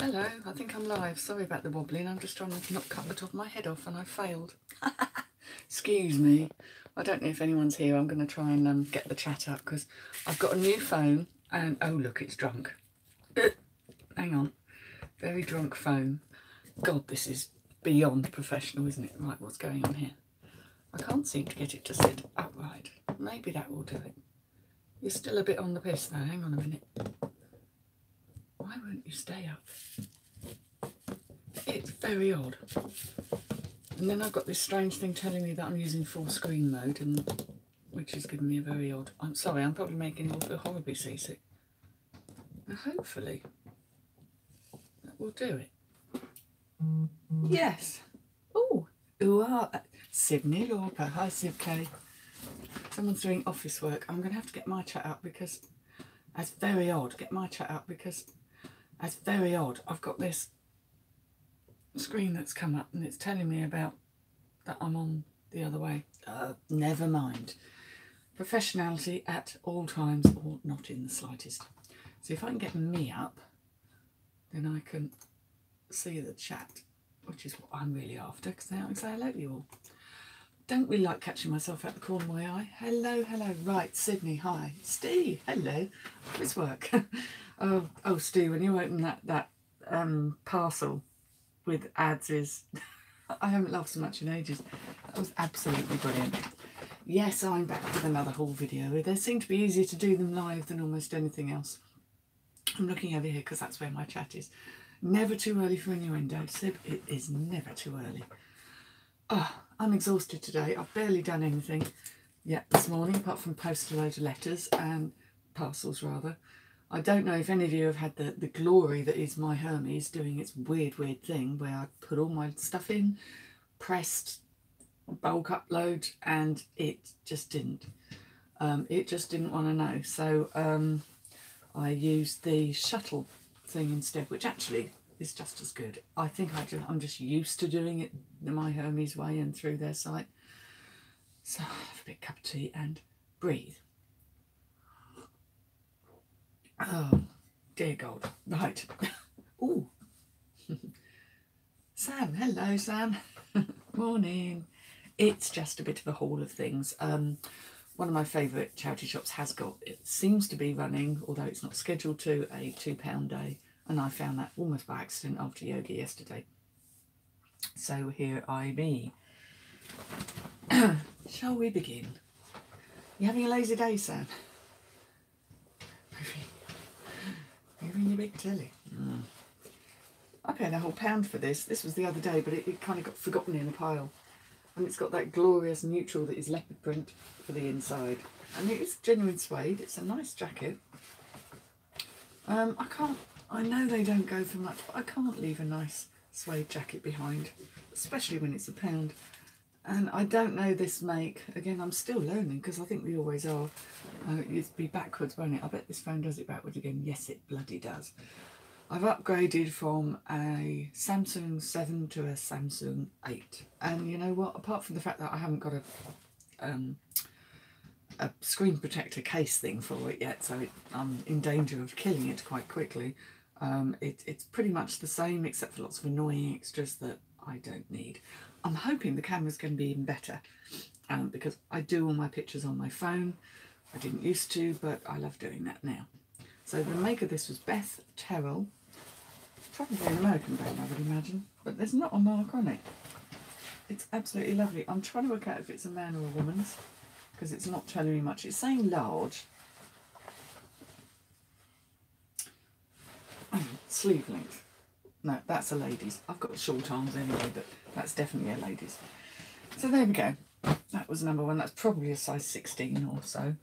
Hello, I think I'm live. Sorry about the wobbling. I'm just trying to not cut the top of my head off and I failed. Excuse me. I don't know if anyone's here. I'm going to try and get the chat up because I've got a new phone and oh look, it's drunk. Hang on. Very drunk phone. God, this is beyond professional, isn't it? Right, what's going on here? I can't seem to get it to sit upright. Maybe that will do it. You're still a bit on the piss though. Hang on a minute. Why won't you stay up? It's very odd. And then I've got this strange thing telling me that I'm using full screen mode, and which is giving me a very odd... I'm sorry, I'm probably making you all feel horribly seasick. Now hopefully that will do it. Yes. Oh, Sydney Lauper. Hi, Sib K. Someone's doing office work. I'm going to have to get my chat up because that's very odd. Get my chat up because that's very odd. I've got this screen that's come up and it's telling me about that I'm on the other way. Never mind. Professionality at all times, or not in the slightest. So if I can get me up, then I can see the chat, which is what I'm really after, because now I can say hello to you all. Don't really like catching myself out the corner of my eye. Hello, hello. Right, Sydney, hi. Steve, hello. Office work. oh, Steve, when you open that parcel with ads is... I haven't laughed so much in ages. That was absolutely brilliant. Yes, I'm back with another haul video. They seem to be easier to do them live than almost anything else. I'm looking over here because that's where my chat is. Never too early for innuendo, Sib. It is never too early. Oh, I'm exhausted today. I've barely done anything yet this morning, apart from post a load of letters and parcels, rather. I don't know if any of you have had the glory that is my Hermes doing its weird thing where I put all my stuff in, pressed, bulk upload, and it just didn't. It just didn't want to know. So I used the shuttle thing instead, which actually is just as good. I think I'm just used to doing it the my Hermes way and through their site. So I'll have a big cup of tea and breathe. Oh, dear God. Right. Ooh. Sam. Hello, Sam. Morning. It's just a bit of a haul of things. One of my favourite charity shops has got, it seems to be running, although it's not scheduled to, a £2 day. And I found that almost by accident after yoga yesterday. So here I be. Shall we begin? You having a lazy day, Sam? Moving your big telly. I paid a whole £1 for this. This was the other day, but it kind of got forgotten in a pile. And it's got that glorious neutral that is leopard print for the inside. And it is genuine suede. It's a nice jacket. I know they don't go for much, but I can't leave a nice suede jacket behind, especially when it's £1. And I don't know this make. Again, I'm still learning because I think we always are. It'd be backwards, won't it? I bet this phone does it backwards again. Yes, it bloody does. I've upgraded from a Samsung 7 to a Samsung 8. And you know what? Apart from the fact that I haven't got a screen protector case thing for it yet, so I'm in danger of killing it quite quickly. It's pretty much the same, except for lots of annoying extras that I don't need. I'm hoping the camera's going to be even better, because I do all my pictures on my phone. I didn't used to, but I love doing that now. So the maker of this was Beth Terrell. Probably an American brand, I would imagine, but there's not a mark on it. It's absolutely lovely. I'm trying to work out if it's a man or a woman's, because it's not telling me much. It's saying large. Sleeve length. No, that's a lady's. I've got short arms anyway, but that's definitely a lady's. So there we go. That was number one. That's probably a size 16 or so.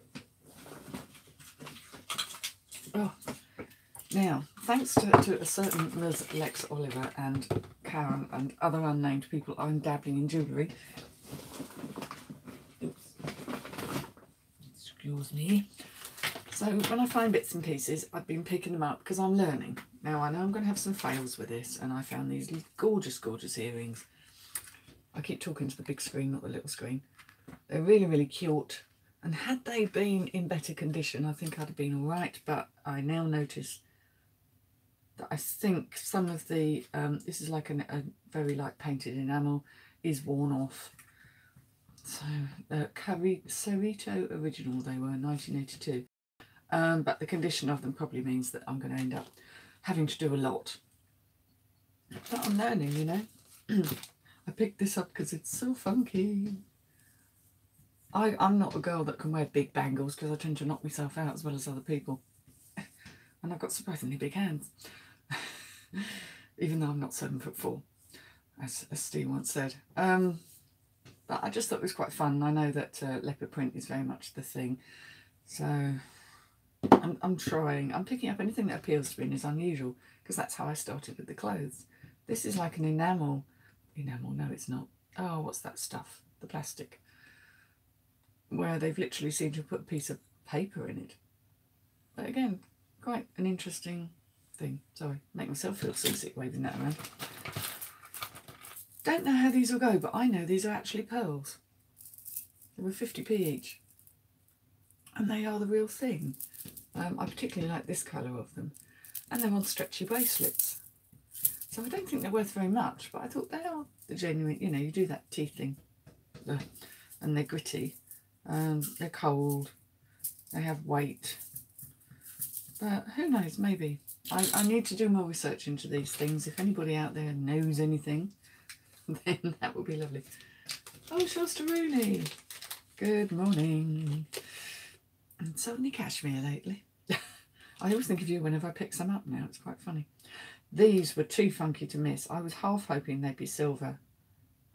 Oh. Now, thanks to a certain Ms. Lex Oliver and Karen and other unnamed people, I'm dabbling in jewellery. Oops. Excuse me. So when I find bits and pieces, I've been picking them up because I'm learning. Now I know I'm going to have some fails with this, and I found these gorgeous, gorgeous earrings. I keep talking to the big screen, not the little screen. They're really cute. And had they been in better condition, I think I'd have been all right. But I now notice that I think some of the, this is like a very light painted enamel, is worn off. So, Cerrito Original they were, 1982. But the condition of them probably means that I'm going to end up having to do a lot. But I'm learning, you know. I picked this up because it's so funky. I'm not a girl that can wear big bangles because I tend to knock myself out as well as other people. And I've got surprisingly big hands. Even though I'm not 7'4", as Steve once said. But I just thought it was quite fun. I know that leopard print is very much the thing. So I'm trying. I'm picking up anything that appeals to me and is unusual, because that's how I started with the clothes. This is like an enamel. Enamel, no it's not. Oh, what's that stuff? The plastic. Where they've literally seemed to put a piece of paper in it. But again, quite an interesting thing. Sorry, make myself feel seasick waving that around. Don't know how these will go, but I know these are actually pearls. They were 50p each. And they are the real thing. I particularly like this colour of them. And they're on stretchy bracelets. So I don't think they're worth very much, but I thought they are the genuine, you know, you do that teeth thing. And they're gritty. They're cold. They have weight. But who knows, maybe. I need to do more research into these things. If anybody out there knows anything, then that would be lovely. Oh, Shasta Rooney. Good morning. And suddenly cashmere lately. I always think of you whenever I pick some up now. It's quite funny. These were too funky to miss. I was half hoping they'd be silver.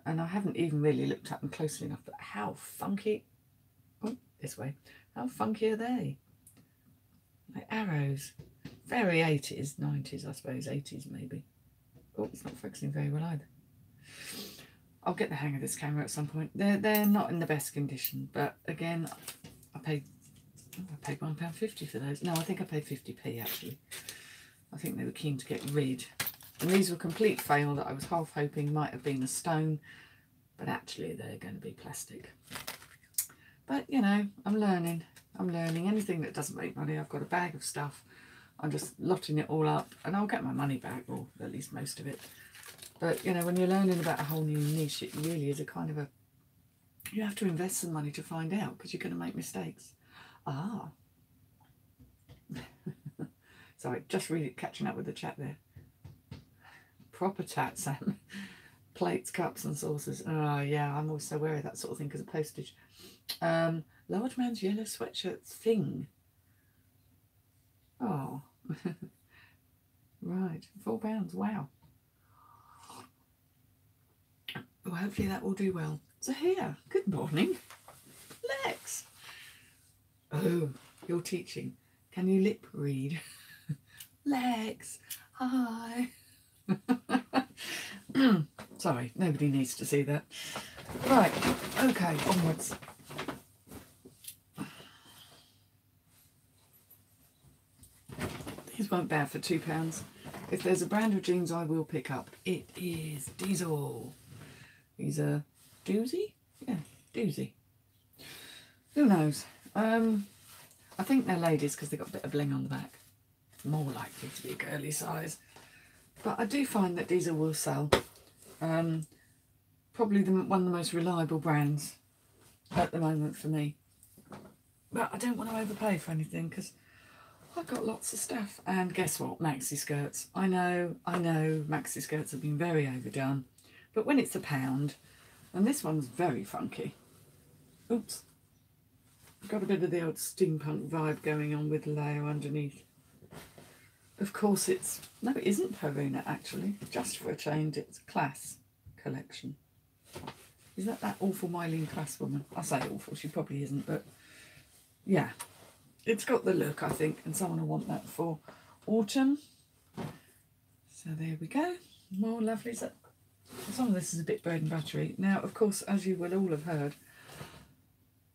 And I haven't even really looked at them closely enough. But how funky... Oh, this way. How funky are they? Like arrows. Very 80s, 90s, I suppose. 80s maybe. Oh, it's not focusing very well either. I'll get the hang of this camera at some point. They're not in the best condition. But again, I paid £1.50 for those. No, I think I paid 50p actually. I think they were keen to get rid. And these were a complete fail that I was half hoping might have been a stone. But actually they're going to be plastic. But, you know, I'm learning. I'm learning. Anything that doesn't make money, I've got a bag of stuff. I'm just lotting it all up. And I'll get my money back, or at least most of it. But, you know, when you're learning about a whole new niche, it really is a kind of a... You have to invest some money to find out, because you're going to make mistakes. Ah. Sorry, just really catching up with the chat there. Proper chat, Sam. Plates, cups and saucers. Oh, yeah, I'm always so wary of that sort of thing because of postage. Large man's yellow sweatshirt thing. Oh. Right, £4. Wow. Well, hopefully that will do well. So here, good morning. Lex. Oh, you're teaching. Can you lip read? Lex, hi. Sorry, nobody needs to see that. Right, okay, onwards. These weren't bad for £2. If there's a brand of jeans I will pick up, it is Diesel. These are doozy? Yeah, doozy. Who knows? I think they're ladies because they've got a bit of bling on the back. More likely to be a girly size. But I do find that Diesel will sell. Probably one of the most reliable brands at the moment for me. But I don't want to overpay for anything because I've got lots of stuff. And guess what? Maxi skirts. I know, maxi skirts have been very overdone. But when it's £1, and this one's very funky. Oops. Got a bit of the old steampunk vibe going on with the layer underneath. Of course it's... No, it isn't Peruna actually. Just for a change, it's Class collection. Is that awful Mylene Class woman? I say awful, she probably isn't, but yeah. It's got the look, I think, and someone will want that for autumn. So there we go. More lovelies. Some of this is a bit bread and buttery. Now, of course, as you will all have heard,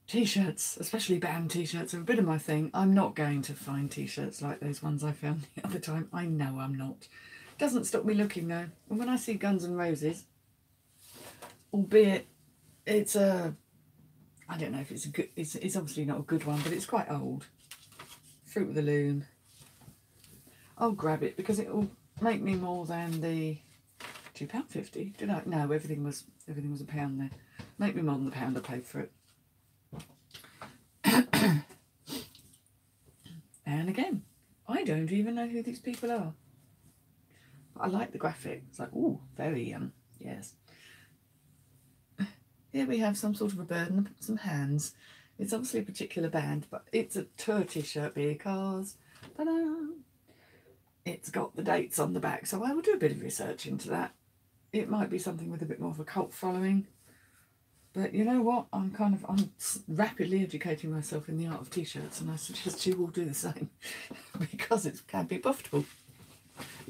T-shirts, especially band T-shirts, are a bit of my thing. I'm not going to find T-shirts like those ones I found the other time. I know I'm not. Doesn't stop me looking though. And when I see Guns N' Roses, albeit it's a... I don't know if it's a good... It's obviously not a good one, but it's quite old. Fruit of the Loom. I'll grab it because it will make me more than the £2.50. Did I? No, everything was a pound there. Make me more than the pound I paid for it. And again, I don't even know who these people are. But I like the graphic. It's like, ooh, very yes. Here we have some sort of a bird and some hands. It's obviously a particular band, but it's a tour t-shirt because it's got the dates on the back. So I will do a bit of research into that. It might be something with a bit more of a cult following. But you know what? I'm rapidly educating myself in the art of t-shirts, and I suggest you all do the same because it can be profitable,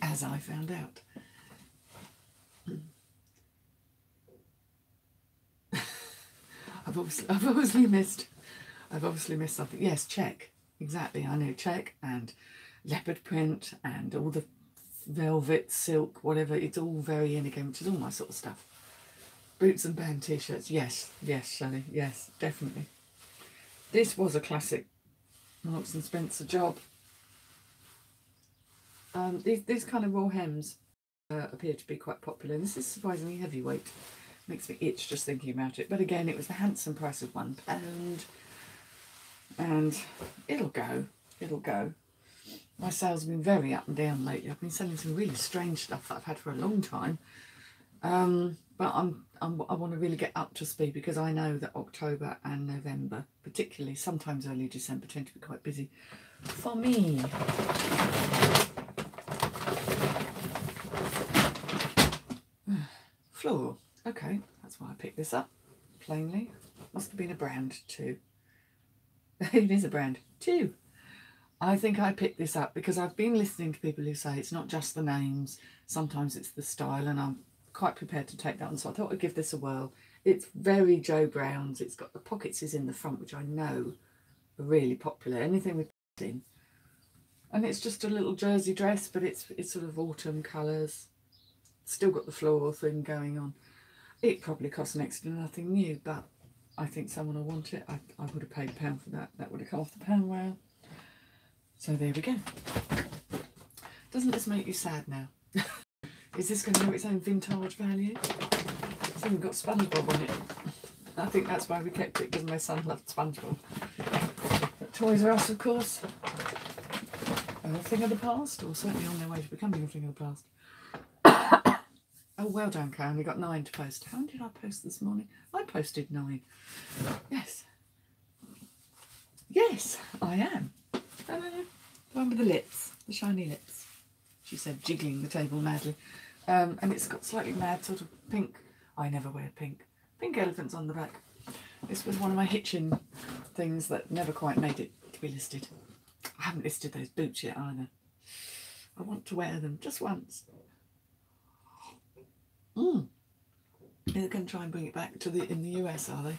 as I found out. I've obviously missed something. Yes, check. Exactly. I know check and leopard print and all the velvet, silk, whatever. It's all very in again, which is all my sort of stuff. Boots and band t-shirts. Yes, Shelley. Yes, definitely. This was a classic Marks and Spencer job. These kind of raw hems appear to be quite popular. And this is surprisingly heavyweight. Makes me itch just thinking about it. But again, it was the handsome price of £1. And it'll go. My sales have been very up and down lately. I've been selling some really strange stuff that I've had for a long time. But I want to really get up to speed because I know that October and November, particularly sometimes early December, tend to be quite busy for me. Floral. Okay, that's why I picked this up. Plainly. Must have been a brand too. It is a brand too. I think I picked this up because I've been listening to people who say it's not just the names, sometimes it's the style, and I'm quite prepared to take that on. So I thought I'd give this a whirl. It's very Joe Brown's. It's got the pockets is in the front, which I know are really popular. Anything with in. And it's just a little jersey dress, but it's sort of autumn colours. Still got the floral thing going on. It probably costs next to nothing new, but I think someone will want it. I would have paid £1 for that. That would have come off the pound rail. So there we go. Doesn't this make you sad now? Is this going to have its own vintage value? It's even got SpongeBob on it. I think that's why we kept it, because my son loved SpongeBob. But Toys R Us, of course, are a thing of the past, or certainly on their way to becoming a thing of the past. Oh, well done, Karen. We got 9 to post. How did I post this morning? I posted 9. Yes. Yes, I am. The one with the lips, the shiny lips, she said, jiggling the table madly. And it's got slightly mad sort of pink. I never wear pink. Pink elephants on the back. This was one of my hitching things that never quite made it to be listed. I haven't listed those boots yet either. I want to wear them just once. They're going to try and bring it back to in the US, are they?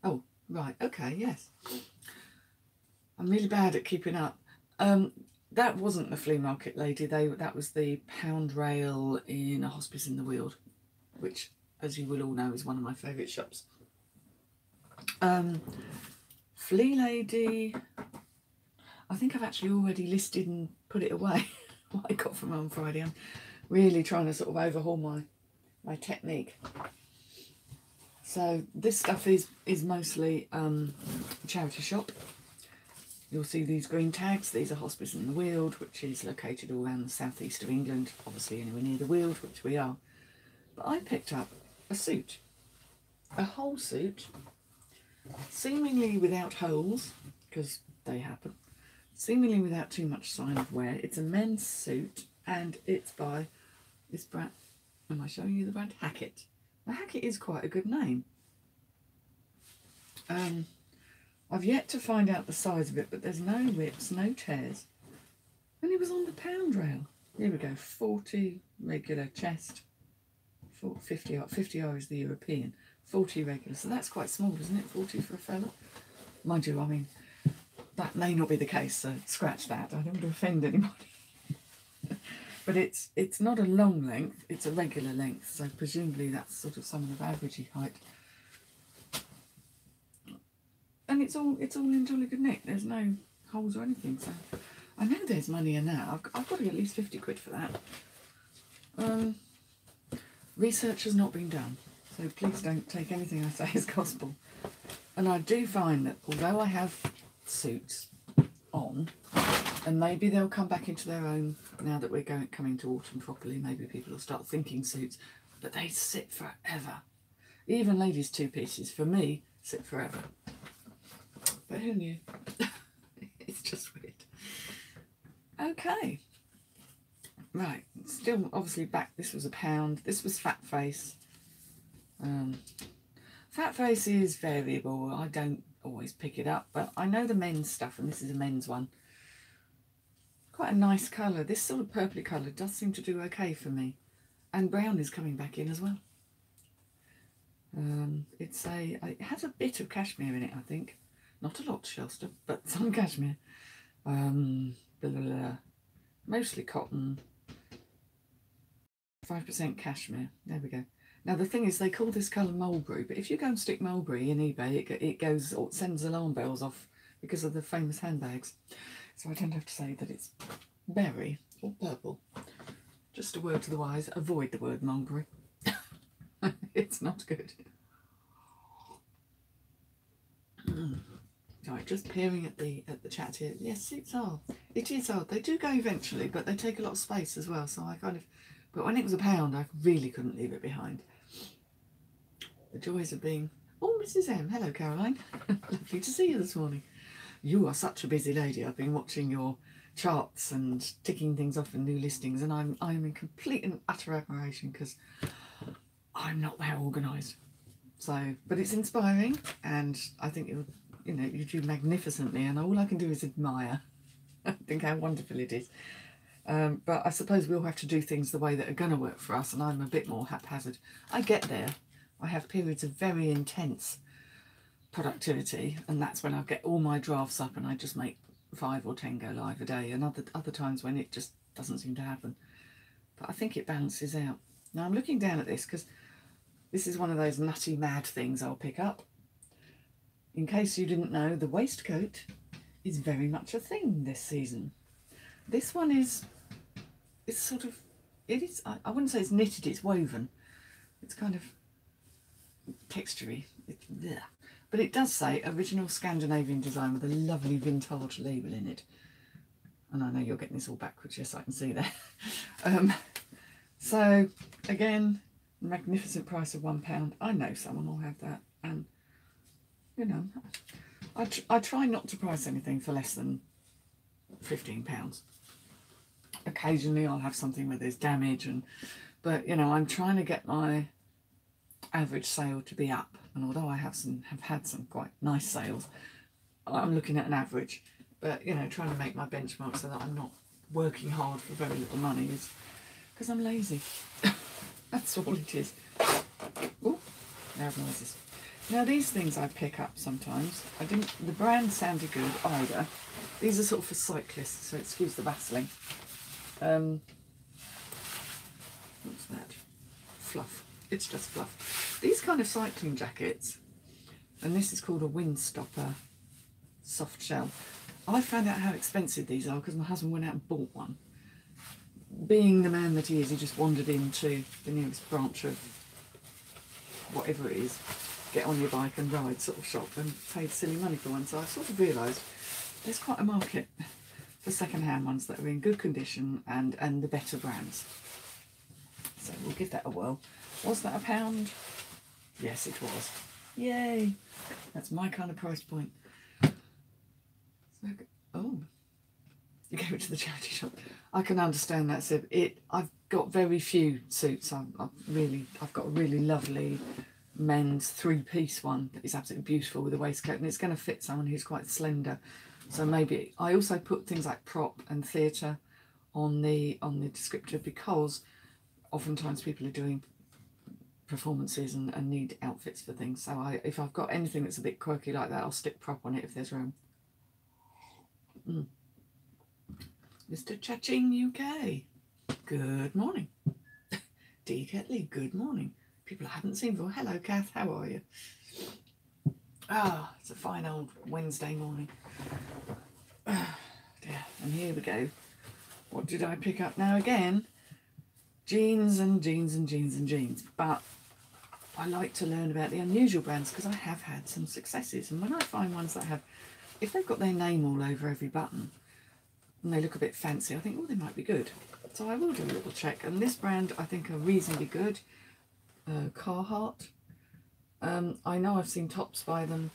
Oh, right. Okay, yes. I'm really bad at keeping up. That wasn't the flea market lady. That was the pound rail in a hospice in the Weald, which, as you will all know, is one of my favourite shops. Flea lady, I think I've actually already listed and put it away. What I got from her on Friday. I'm really trying to sort of overhaul my technique. So this stuff is mostly a charity shop. You'll see these green tags. These are Hospice in the Weald, which is located all around the southeast of England, obviously anywhere near the Weald, which we are. But I picked up a suit, a whole suit, seemingly without holes, because they happen, seemingly without too much sign of wear. It's a men's suit, and it's by this brand. Am I showing you the brand? Hackett. Now, Hackett is quite a good name. I've yet to find out the size of it, but there's no rips, no tears. And it was on the pound rail. Here we go, 40 regular chest, 50 is the European, 40 regular. So that's quite small, isn't it? 40 for a fella. Mind you, I mean, that may not be the case, so scratch that. I don't want to offend anybody. But it's not a long length, it's a regular length, so presumably that's sort of some of averagey height. And it's all in jolly good nick. There's no holes or anything, so I know there's money in that. I've got to get at least 50 quid for that. Research has not been done, so please don't take anything I say as gospel. And I do find that although I have suits on, and maybe they'll come back into their own now that we're coming to autumn properly, maybe people will start thinking suits, but they sit forever. Even ladies' two-pieces, for me, sit forever. But who knew? It's just weird. Okay. Right, still obviously back, this was £1. This was Fat Face. Fat Face is variable. I don't always pick it up, but I know the men's stuff, and this is a men's one. Quite a nice colour. This sort of purpley colour does seem to do okay for me. And brown is coming back in as well. It has a bit of cashmere in it, I think. Not a lot, Shelster, but some cashmere. Mostly cotton. 5% cashmere. There we go. Now the thing is, they call this colour mulberry, but if you go and stick mulberry in eBay, it goes or sends alarm bells off because of the famous handbags. So I don't have to say that it's berry or purple. Just a word to the wise: avoid the word mulberry. It's not good. Right, just peering at the chat here. Yes, it's hard. It is hard. They do go eventually, but they take a lot of space as well. So I kind of, but when it was £1, I really couldn't leave it behind. The joys of being. Oh, Mrs. M. Hello, Caroline. Lovely to see you this morning. You are such a busy lady. I've been watching your charts and ticking things off in new listings, and I'm in complete and utter admiration because I'm not that organised. So, but it's inspiring, and I think you do magnificently, and all I can do is admire. I think how wonderful it is. But I suppose we'll have to do things the way that are going to work for us, and I'm a bit more haphazard. I get there. I have periods of very intense productivity, and that's when I get all my drafts up and I just make 5 or 10 go live a day, and other times when it just doesn't seem to happen. But I think it balances out. Now I'm looking down at this because this is one of those nutty mad things I'll pick up. In case you didn't know, the waistcoat is very much a thing this season. This one is, I wouldn't say it's knitted, it's woven. It's kind of textury. But it does say original Scandinavian design with a lovely vintage label in it. And I know you're getting this all backwards, yes, I can see that. So again, magnificent price of £1. I know someone will have that, and you know, I try not to price anything for less than £15. Occasionally I'll have something where there's damage, but you know, I'm trying to get my average sale to be up, and although I have had some quite nice sales, I'm looking at an average. But you know, trying to make my benchmark so that I'm not working hard for very little money is because I'm lazy. That's all it is. Oh, loud noises. Now these things I pick up sometimes. The brand sounded good either. These are sort of for cyclists, so excuse the bustling. What's that? Fluff. It's just fluff. These kind of cycling jackets, and this is called a Windstopper soft shell. I found out how expensive these are because my husband went out and bought one. Being the man that he is, he just wandered into the nearest branch of whatever it is, get on your bike and ride sort of shop, and paid silly money for one. So I sort of realised there's quite a market for second-hand ones that are in good condition and the better brands. So we'll give that a whirl. Was that £1? Yes, it was. Yay! That's my kind of price point. Oh, you gave it to the charity shop. I can understand that, Sib. I've got very few suits. I've got a really lovely men's 3-piece one that is absolutely beautiful with a waistcoat, and it's going to fit someone who's quite slender. So maybe I also put things like prop and theatre on the descriptor, because oftentimes people are doing performances and need outfits for things. So if I've got anything that's a bit quirky like that, I'll stick prop on it if there's room. Mr. Cha-Ching UK, good morning. D. Ketley, good morning. People I haven't seen before. Hello, Kath, how are you? Ah, it's a fine old Wednesday morning. dear. And here we go. What did I pick up now again? Jeans and jeans and jeans and jeans. But I like to learn about the unusual brands because I have had some successes. And when I find ones that have, if they've got their name all over every button and they look a bit fancy, I think, oh, they might be good. So I will do a little check. And this brand, I think, are reasonably good. Carhartt. I know I've seen tops by them.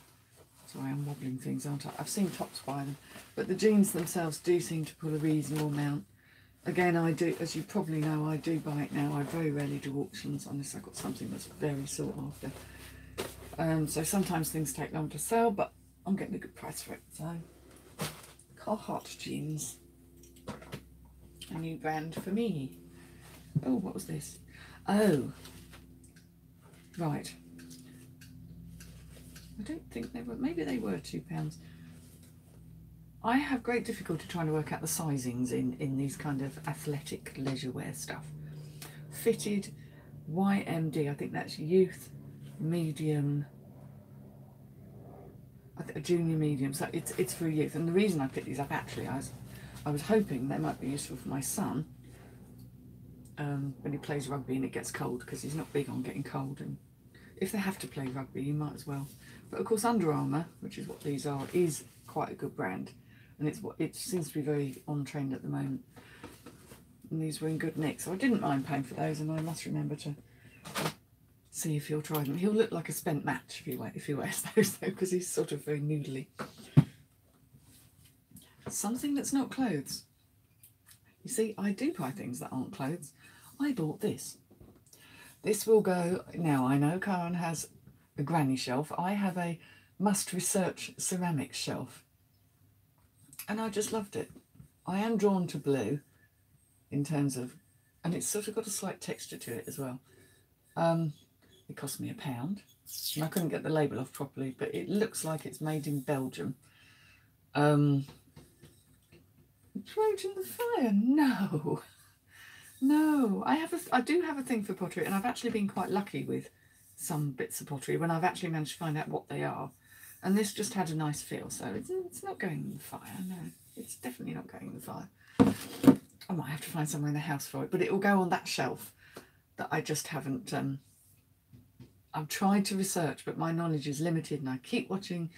Sorry, I'm wobbling things, aren't I? I've seen tops by them. But the jeans themselves do seem to pull a reasonable amount. Again, I do, as you probably know, I do buy it now. I very rarely do auctions unless I've got something that's very sought after. So sometimes things take long to sell, but I'm getting a good price for it. So, Carhartt jeans. A new brand for me. Oh, what was this? Oh, right. I don't think they were, maybe they were £2. I have great difficulty trying to work out the sizings in these kind of athletic leisure wear stuff. Fitted YMD, I think that's youth, medium, I think a junior medium, so it's for youth. And the reason I picked these up, actually, I was hoping they might be useful for my son when he plays rugby and it gets cold, because he's not big on getting cold, and if they have to play rugby you might as well. But of course Under Armour, which is what these are, is quite a good brand. And it seems to be very on trend at the moment. And these were in good nick, so I didn't mind paying for those. And I must remember to see if he'll try them. He'll look like a spent match if he wears those, though, because he's sort of very noodly. Something that's not clothes. You see, I do buy things that aren't clothes. I bought this. This will go. Now I know Karen has a granny shelf. I have a must research ceramics shelf. And I just loved it. I am drawn to blue in terms of, and it's sort of got a slight texture to it as well. It cost me £1 and I couldn't get the label off properly, but it looks like it's made in Belgium. Trojan the Fire? No. No. I do have a thing for pottery, and I've actually been quite lucky with some bits of pottery when I've actually managed to find out what they are. And this just had a nice feel, so it's not going in the fire, no. It's definitely not going in the fire. I might have to find somewhere in the house for it, but it will go on that shelf that I just haven't... I've tried to research, but my knowledge is limited, and I keep watching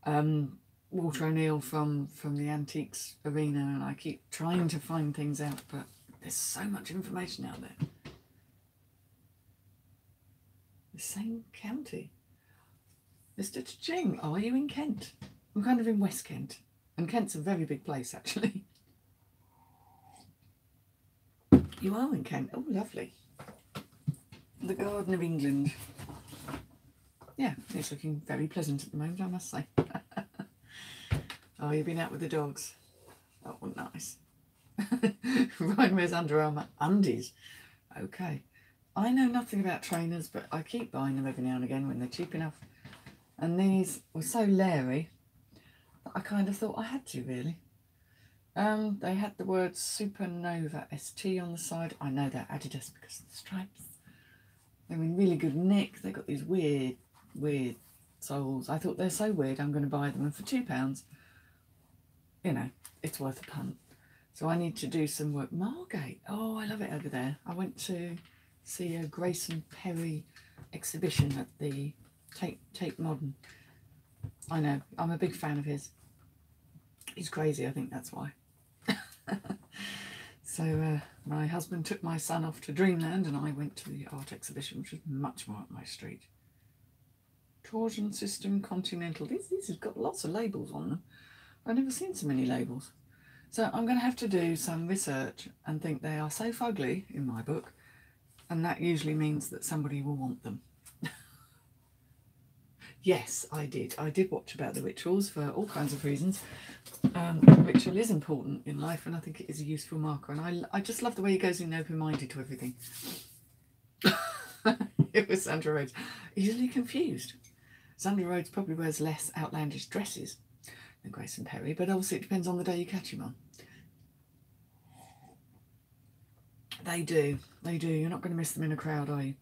Walter O'Neill from the antiques arena, and I keep trying to find things out, but there's so much information out there. The same county. Mr. Ching, are you in Kent? I'm kind of in West Kent, and Kent's a very big place, actually. You are in Kent. Oh, lovely. The Garden of England. Yeah, it's looking very pleasant at the moment, I must say. Oh, you've been out with the dogs. Oh, nice. Ryan wears Under Armour undies. Okay. I know nothing about trainers, but I keep buying them every now and again when they're cheap enough. And these were so leery that I kind of thought I had to, really. They had the word Supernova ST on the side. I know they're Adidas because of the stripes. They're in really good nick. They've got these weird soles. I thought they're so weird, I'm going to buy them. And for £2, you know, it's worth a punt. So I need to do some work. Margate. Oh, I love it over there. I went to see a Grayson Perry exhibition at the Tate Modern. I know, I'm a big fan of his. He's crazy, I think that's why. So my husband took my son off to Dreamland and I went to the art exhibition, which was much more up my street. Torsion System Continental. These have got lots of labels on them. I've never seen so many labels. So I'm going to have to do some research and think they are so fugly in my book, and that usually means that somebody will want them. Yes, I did. I did watch about the rituals for all kinds of reasons. Ritual is important in life, and I think it is a useful marker. And I just love the way he goes in open-minded to everything. It was Sandra Rhodes. Easily confused. Sandra Rhodes probably wears less outlandish dresses than Grayson Perry, but obviously it depends on the day you catch him on. They do. They do. You're not going to miss them in a crowd, are you?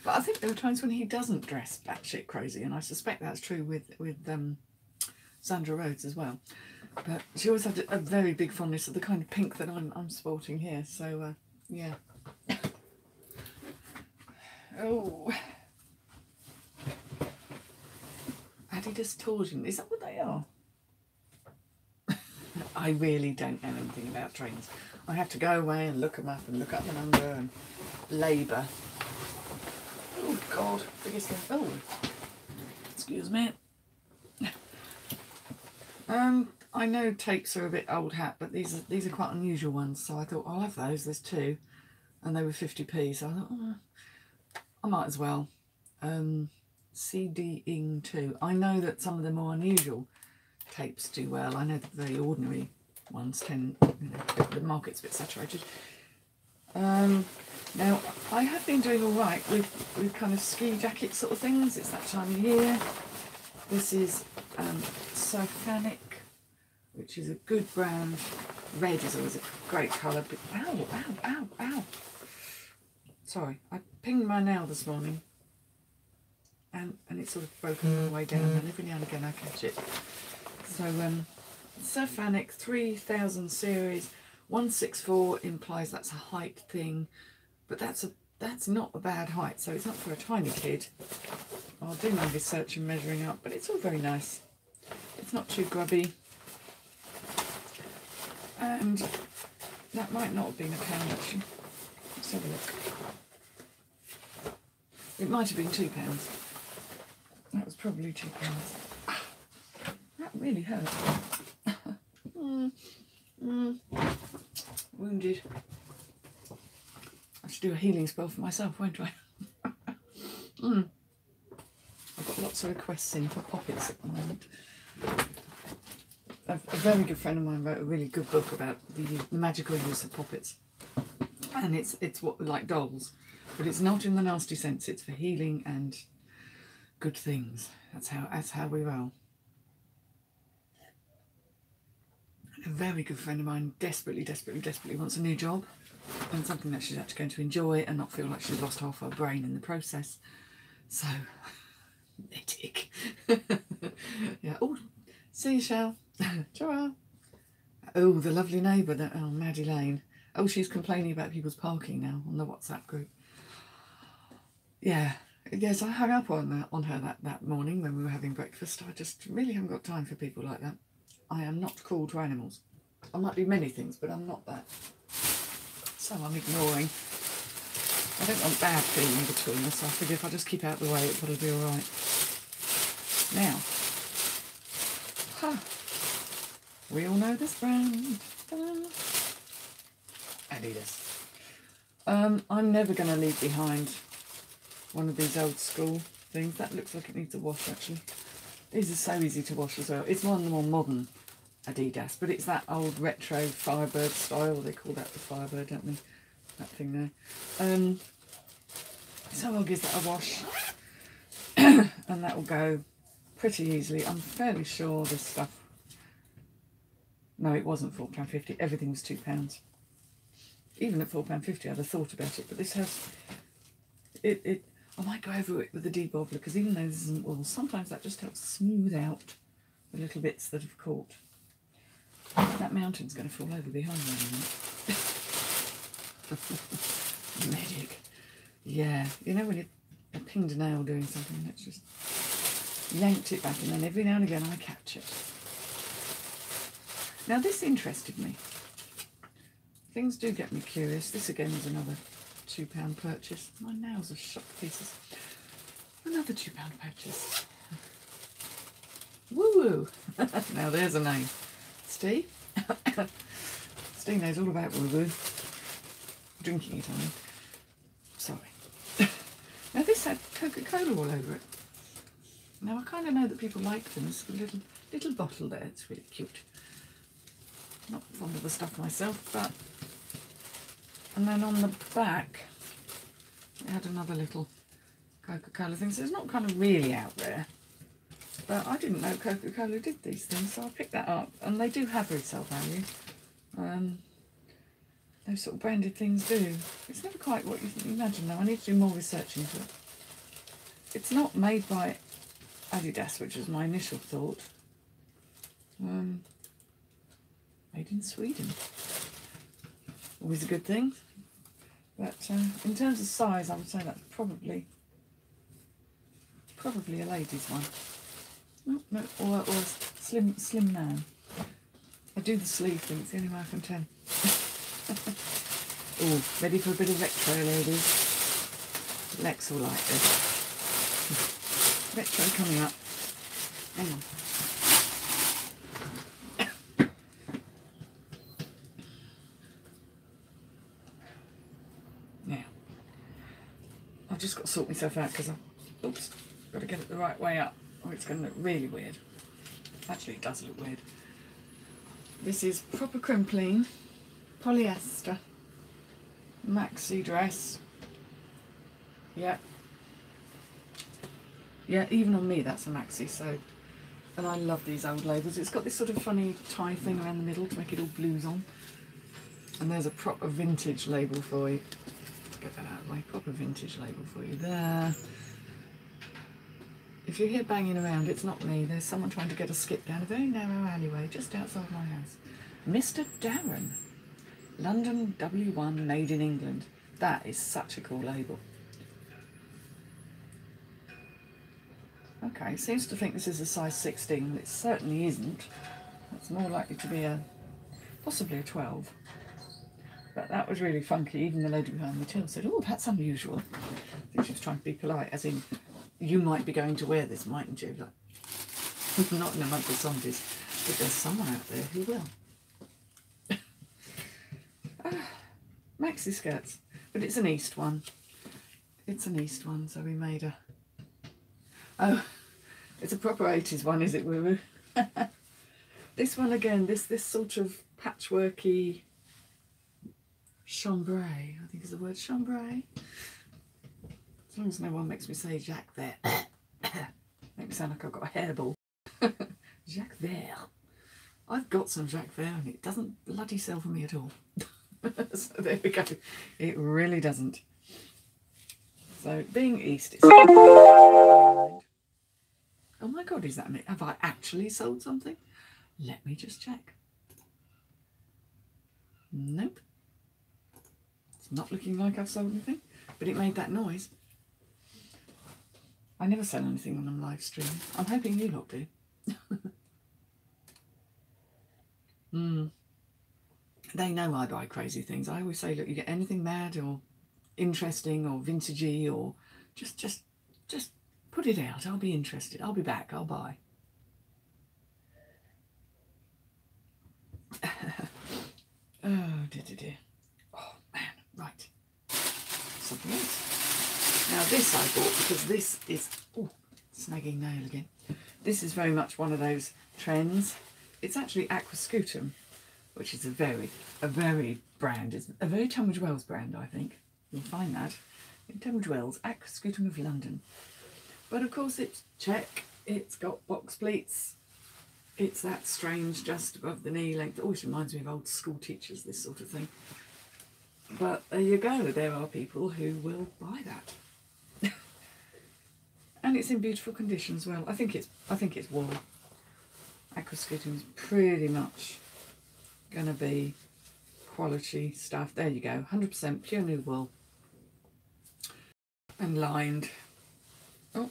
But I think there are times when he doesn't dress batshit crazy, and I suspect that's true with Sandra Rhodes as well. But she always had a very big fondness of the kind of pink that I'm sporting here. So, yeah. Oh. Adidas Torsion. Is that what they are? I really don't know anything about trains. I have to go away and look them up and look up the number and labour. Oh, God. Biggest one. Oh. Excuse me. I know tapes are a bit old hat, but these are quite unusual ones, so I thought I'll have those. There's two, and they were 50p, so I thought I might as well. CD-ing 2. I know that some of the more unusual tapes do well. I know the very ordinary ones tend, the market's a bit saturated. Now I have been doing all right with kind of ski jacket sort of things. It's that time of year. This is Surfanic, which is a good brand. Red is always a great colour, but ow, ow, ow, ow. Sorry, I pinged my nail this morning and it's sort of broken all the way down, and every now and again I catch it. So Surfanic 3000 series, 164 implies that's a height thing, but that's not a bad height, so it's not for a tiny kid. I'll do my research and measuring up, but it's all very nice. It's not too grubby. And that might not have been £1 actually. Let's have a look. It might have been £2. That was probably £2. That really hurt. Wounded. I should do a healing spell for myself, won't I? I've got lots of requests in for poppets at the moment. A very good friend of mine wrote a really good book about the magical use of poppets, and it's what like dolls, but it's not in the nasty sense. It's for healing and good things. That's how we roll. A very good friend of mine desperately wants a new job, and something that she's actually going to enjoy and not feel like she's lost half her brain in the process. So, medic. Yeah. Oh, see you, Shell. Ta-ra. Oh, the lovely neighbour, that Maddie Lane. Oh, she's complaining about people's parking now on the WhatsApp group. Yeah. Yes, I hung up on her that morning when we were having breakfast. I just really haven't got time for people like that. I am not cruel to animals. I might be many things, but I'm not that. So I'm ignoring. I don't want bad feeling between us, so I figure if I just keep out of the way, it'll be all right. Now, we all know this brand. Adidas. I'm never going to leave behind one of these old school things. That looks like it needs a wash, actually. These are so easy to wash as well. It's one of the more modern Adidas, but it's that old retro Firebird style. They call that the Firebird, don't they? That thing there. So I'll give that a wash, and that will go pretty easily. I'm fairly sure this stuff. No, it wasn't £4.50. Everything was £2. Even at £4.50, I'd have thought about it. But this has it. I might go over it with the debobbler, because even though this isn't wool, sometimes that just helps smooth out the little bits that have caught. That mountain's going to fall over behind me. Medic. Yeah, you know when you pinged a nail doing something and it's just yanked it back, and then every now and again I catch it. Now this interested me. Things do get me curious. This again is another £2 purchase. My nails are shot to pieces. Another £2 purchase. Woo-woo. Now there's a name. Steve? Steve knows all about woo-woo. Drinking it, I mean. Sorry. Now this had Coca-Cola all over it. Now I kind of know that people like them. It's a little bottle there. It's really cute. Not fond of the stuff myself, but... And then on the back, it had another little Coca-Cola thing. So it's not kind of really out there. But I didn't know Coca-Cola did these things, so I picked that up. And they do have resale value. Those sort of branded things do. It's never quite what you imagine though. I need to do more research into it. It's not made by Adidas, which was my initial thought. Made in Sweden. Always a good thing. But in terms of size, I would say that's probably a ladies' one. Oh, no, or a slim man. I do the sleeve thing, it's the only way I can tell. Oh, ready for a bit of retro, ladies? Lex will like this. Retro coming up. Hang on. Now, I've just got to sort myself out because oops, got to get it the right way up or it's going to look really weird. Actually, it does look weird. This is proper crimpline, polyester, maxi dress. Yeah. Yeah, even on me that's a maxi, so. And I love these old labels. It's got this sort of funny tie thing around the middle to make it all blues on. And there's a proper vintage label for you. Get that out of the way. Proper vintage label for you there. If you hear banging around, it's not me. There's someone trying to get a skip down a very narrow alleyway just outside my house. Mr. Darren. London W1 made in England. That is such a cool label. Okay, seems to think this is a size 16. It certainly isn't. It's more likely to be possibly a 12. But that was really funky. Even the lady behind the till said, oh, that's unusual. I think she was trying to be polite, as in, you might be going to wear this, mightn't you? Like, not in a month of zombies, but there's someone out there who will. Maxi skirts, but it's an East one. It's an East one, so we made a... Oh, it's a proper 80s one, is it, Woo Woo? This one again, this sort of patchworky chambray, I think is the word, chambray. As long as no one makes me say Jacques there. Make me sound like I've got a hairball. Jacques Vert. I've got some Jacques Vert and it doesn't bloody sell for me at all. So there we go. It really doesn't. So being East, it's... Oh my God, is that me? Have I actually sold something? Let me just check. Nope. It's not looking like I've sold anything, but it made that noise. I never sell anything when I'm live streaming. I'm hoping you lot do. They know I buy crazy things. I always say, look, you get anything mad or interesting or vintagey or just put it out. I'll be interested. I'll be back. I'll buy. Oh, dear. Oh, man. Right. Something else. Now, this I bought because this is... Oh, snagging nail again. This is very much one of those trends. It's actually Aquascutum, which is a very brand. It's a very Tunbridge Wells brand, I think. You'll find that in Tunbridge Wells, Aquascutum of London. But of course it's check, it's got box pleats, it's that strange just above the knee length. It always reminds me of old school teachers, this sort of thing. But there you go, there are people who will buy that. And it's in beautiful condition as well. I think it's wool. Aquascutum is pretty much going to be quality stuff. There you go, 100% pure new wool. And lined. Oh,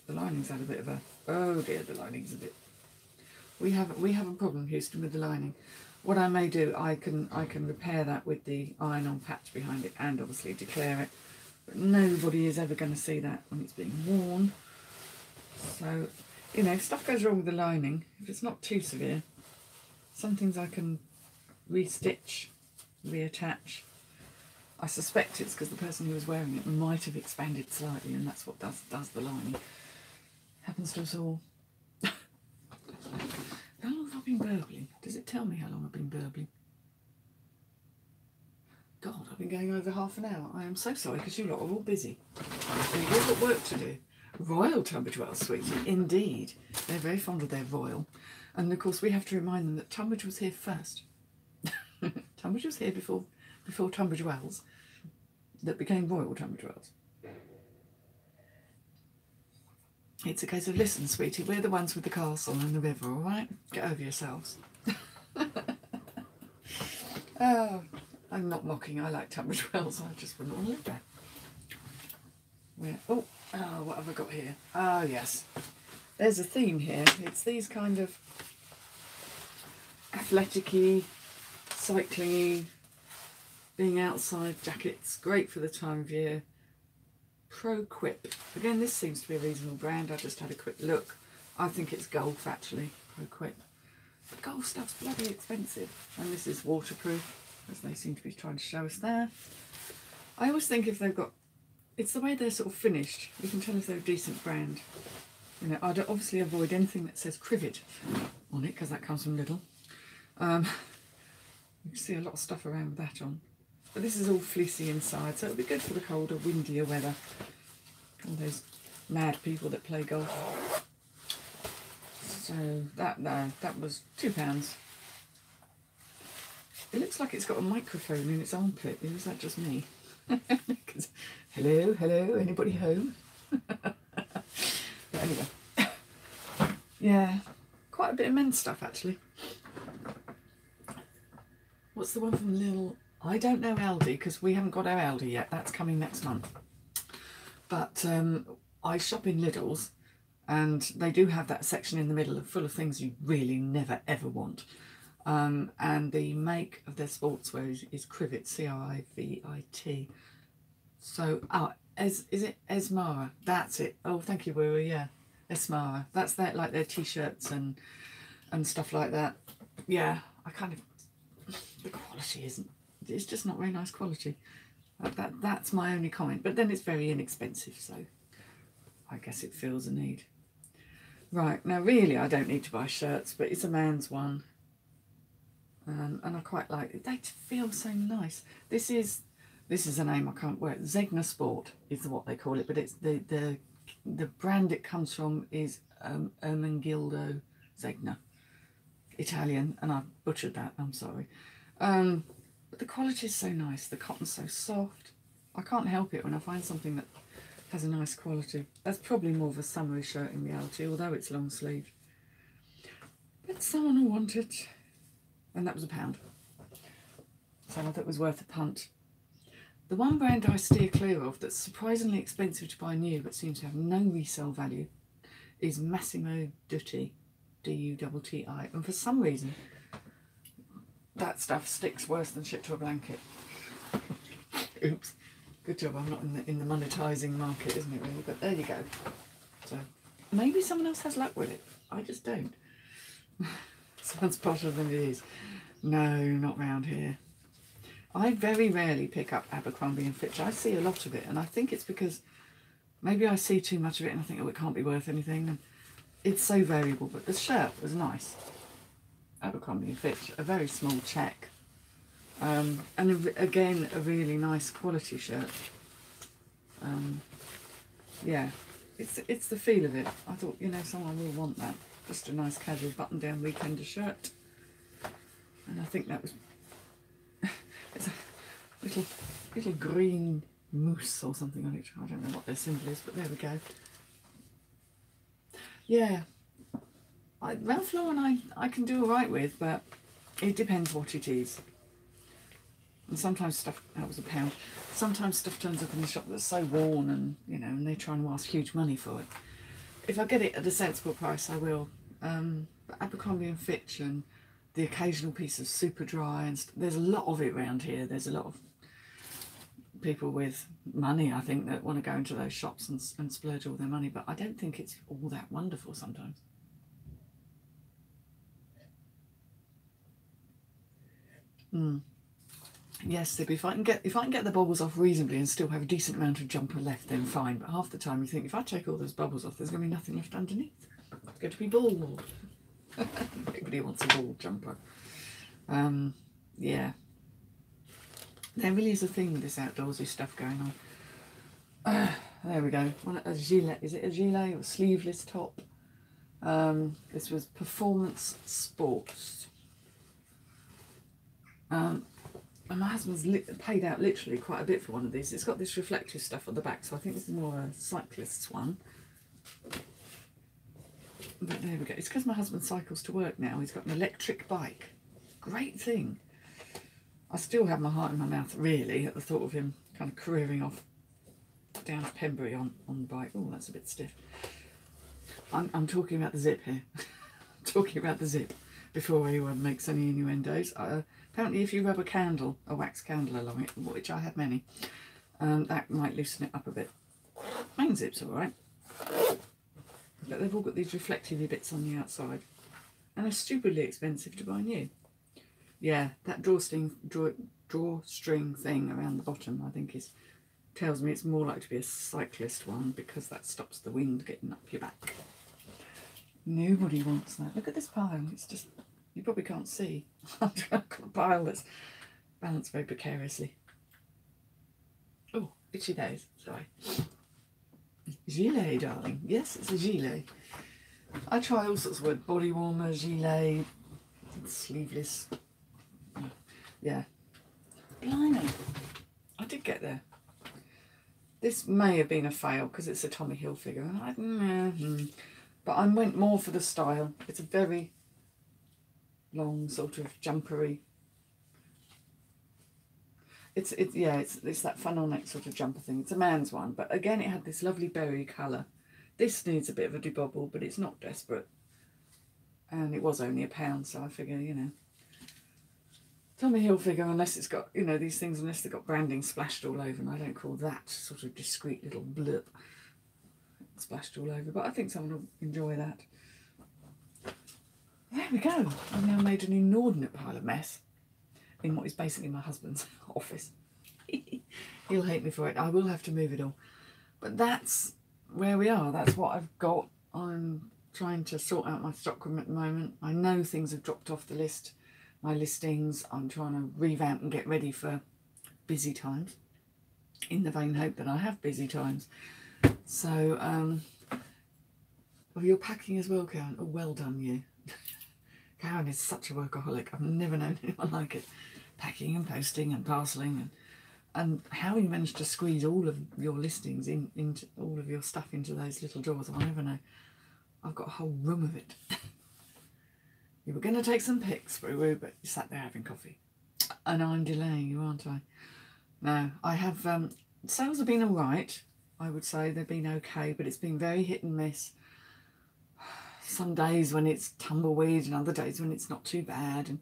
the lining's had a bit of a... Oh dear, the lining's a bit... We have a problem, Houston, with the lining. What I may do, I can repair that with the iron-on patch behind it and obviously declare it. But nobody is ever going to see that when it's being worn. So, you know, if stuff goes wrong with the lining, if it's not too severe, some things I can restitch, reattach. I suspect it's because the person who was wearing it might have expanded slightly, and that's what does the lining. Happens to us all. How long have I been burbling? Does it tell me how long I've been burbling? God, I've been going over half an hour. I am so sorry because you lot are all busy. You've all got work to do. Royal Tunbridge Wells, sweetie. Indeed. They're very fond of their royal. And of course we have to remind them that Tunbridge was here first. Tunbridge was here before Tunbridge Wells, that became Royal Tunbridge Wells. It's a case of, listen, sweetie, we're the ones with the castle and the river, all right? Get over yourselves. Oh, I'm not mocking. I like Tunbridge Wells. I just wouldn't want to live there. Where? Oh, what have I got here? Oh, yes. There's a theme here. It's these kind of athletic-y, cycling-y, being outside jackets. Great for the time of year. Pro Quip. Again, this seems to be a reasonable brand. I just had a quick look. I think it's golf, actually. Pro Quip. But golf stuff's bloody expensive. And this is waterproof, as they seem to be trying to show us there. I always think if they've got... It's the way they're sort of finished. You can tell if they're a decent brand. You know, I'd obviously avoid anything that says Crivet on it, because that comes from Lidl. You can see a lot of stuff around with that on. But this is all fleecy inside, so it'll be good for the colder, windier weather. All those mad people that play golf. So that was £2. It looks like it's got a microphone in its armpit. Is that just me? Hello, anybody home? But anyway, yeah, quite a bit of men's stuff actually. What's the one from Lil? I don't know Aldi, because we haven't got our Aldi yet. That's coming next month. But I shop in Lidl's, and they do have that section in the middle full of things you really never ever want. And the make of their sportswear is Crivet, C-R-I-V-I-T. So, is it Esmara? That's it. Oh, thank you, Woo. Yeah, Esmara. That's their, like their t-shirts and stuff like that. Yeah, I kind of... The quality isn't... It's just not very nice quality. That's my only comment. But then it's very inexpensive, so I guess it fills a need. Right, now really I don't need to buy shirts, but it's a man's one. And I quite like it. They feel so nice. This is a name I can't work. Zegna Sport is what they call it, but it's the brand it comes from is Ermenegildo Zegna. Italian, and I butchered that, I'm sorry. But the quality is so nice, the cotton's so soft. I can't help it when I find something that has a nice quality. That's probably more of a summery shirt in reality, although it's long sleeve. But someone who wanted, and that was £1. So I thought it was worth a punt. The one brand I steer clear of that's surprisingly expensive to buy new but seems to have no resale value is Massimo Dutti, D-U-T-T-I, and for some reason that stuff sticks worse than shit to a blanket. Oops. Good job I'm not in the monetising market, isn't it really? But there you go. So maybe someone else has luck with it. I just don't. Sounds potter than it is. No, not round here. I very rarely pick up Abercrombie and Fitch. I see a lot of it, and I think it's because maybe I see too much of it and I think, oh, it can't be worth anything. And it's so variable, but the shirt was nice. Abercrombie and Fitch, a very small check. And again, a really nice quality shirt. Yeah, it's the feel of it. I thought, you know, someone will want that. Just a nice casual button-down weekender shirt. And I think that was... It's a little green moose or something on it. I don't know what their symbol is, but there we go. Yeah. Ralph Lauren I can do all right with, but it depends what it is. And sometimes stuff, that was £1. Sometimes stuff turns up in the shop that's so worn and, you know, and they try and ask huge money for it. If I get it at a sensible price, I will. But Abercrombie and Fitch and the occasional piece of super dry, and there's a lot of it around here. There's a lot of people with money, I think, that want to go into those shops and splurge all their money, but I don't think it's all that wonderful sometimes. Yes, if I can get the bubbles off reasonably and still have a decent amount of jumper left, then fine. But half the time you think, if I take all those bubbles off, there's going to be nothing left underneath. It's going to be bald. Nobody wants a bald jumper. Yeah. There really is a thing with this outdoorsy stuff going on. There we go. A gilet. Is it a gilet or sleeveless top? This was Performance Sports. And my husband's paid out literally quite a bit for one of these. It's got this reflective stuff on the back, so I think this is more a cyclist's one. But there we go. It's because my husband cycles to work now. He's got an electric bike. Great thing. I still have my heart in my mouth, really, at the thought of him kind of careering off down to Pembury on the bike. Oh, that's a bit stiff. I'm talking about the zip here. Talking about the zip before anyone makes any innuendos. Apparently, if you rub a wax candle along it, which I have many, that might loosen it up a bit. Main zip's all right. But they've all got these reflectivey bits on the outside. And they're stupidly expensive to buy new. Yeah, that drawstring thing around the bottom, I think, tells me it's more likely to be a cyclist one, because that stops the wind getting up your back. Nobody wants that. Look at this pile. It's just, you probably can't see. I've got a pile that's balanced very precariously. Oh, itchy days. Sorry. Gilet, darling. Yes, it's a gilet. I try all sorts of words. Body warmer, gilet, sleeveless. Yeah. Blimey. I did get there. This may have been a fail because it's a Tommy Hilfiger. But I went more for the style. It's a very long sort of jumpery. It's that funnel neck sort of jumper thing. It's a man's one, but again it had this lovely berry colour. This needs a bit of a debobble, but it's not desperate. And it was only £1, so I figure, you know, Tommy Hilfiger, unless it's got, you know, these things, unless they've got branding splashed all over, and I don't call that sort of discreet little blip splashed all over, but I think someone will enjoy that. There we go. I've now made an inordinate pile of mess in what is basically my husband's office. He'll hate me for it. I will have to move it all. But that's where we are. That's what I've got. I'm trying to sort out my stockroom at the moment. I know things have dropped off the list. My listings, I'm trying to revamp and get ready for busy times, in the vain hope that I have busy times. So, well, you're packing as well, Karen. Oh, well done, you. Karen is such a workaholic. I've never known anyone like it. Packing and posting and parcelling, and how you managed to squeeze all of your listings into all of your stuff into those little drawers, I'll never know. I've got a whole room of it. You were going to take some pics, but you sat there having coffee. And I'm delaying you, aren't I? No, I have, sales have been all right. I would say they've been okay, but it's been very hit and miss. Some days when it's tumbleweed and other days when it's not too bad. And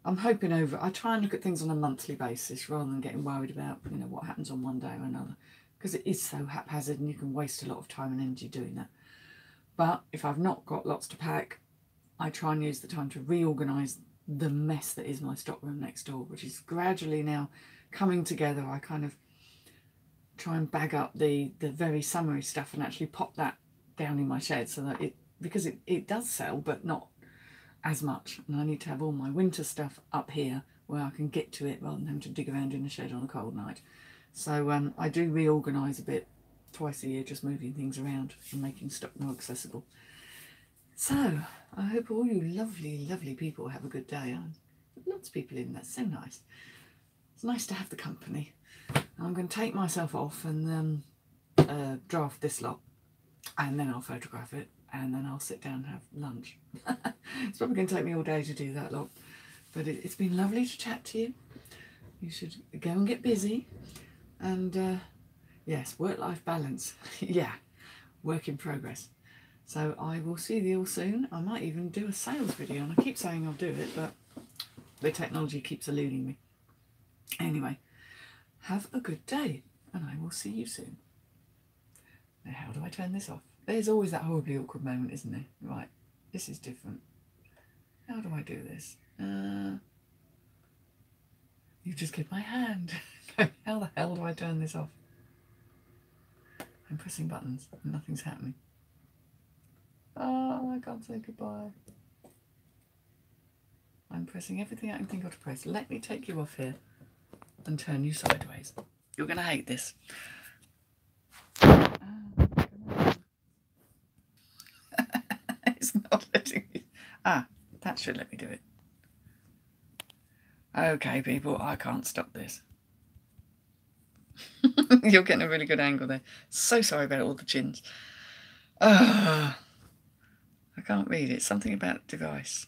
I'm hoping I try and look at things on a monthly basis rather than getting worried about, you know, what happens on one day or another. Because it is so haphazard and you can waste a lot of time and energy doing that. But if I've not got lots to pack, I try and use the time to reorganise the mess that is my stockroom next door, which is gradually now coming together. I kind of try and bag up the very summery stuff and actually pop that down in my shed so that because it does sell, but not as much. And I need to have all my winter stuff up here where I can get to it rather than having to dig around in the shed on a cold night. So I do reorganise a bit twice a year, just moving things around and making stock more accessible. So I hope all you lovely, lovely people have a good day. Lots of people in, that's so nice. It's nice to have the company. I'm going to take myself off and draft this lot, and then I'll photograph it, and then I'll sit down and have lunch. It's probably going to take me all day to do that lot, but it's been lovely to chat to you. You should go and get busy, and yes, work-life balance. Yeah, work in progress. So I will see you all soon. I might even do a sales video, and I keep saying I'll do it, but the technology keeps eluding me. Anyway, have a good day, and I will see you soon. Now, how do I turn this off? There's always that horribly awkward moment, isn't there? Right, this is different. How do I do this? You just give my hand. How the hell do I turn this off? I'm pressing buttons and nothing's happening. Oh, I can't say goodbye. I'm pressing everything I can think of to press. Let me take you off here and turn you sideways. You're going to hate this. It's not letting me. Ah, that should let me do it. Okay, people, I can't stop this. You're getting a really good angle there. So sorry about all the chins. I can't read it. Something about device.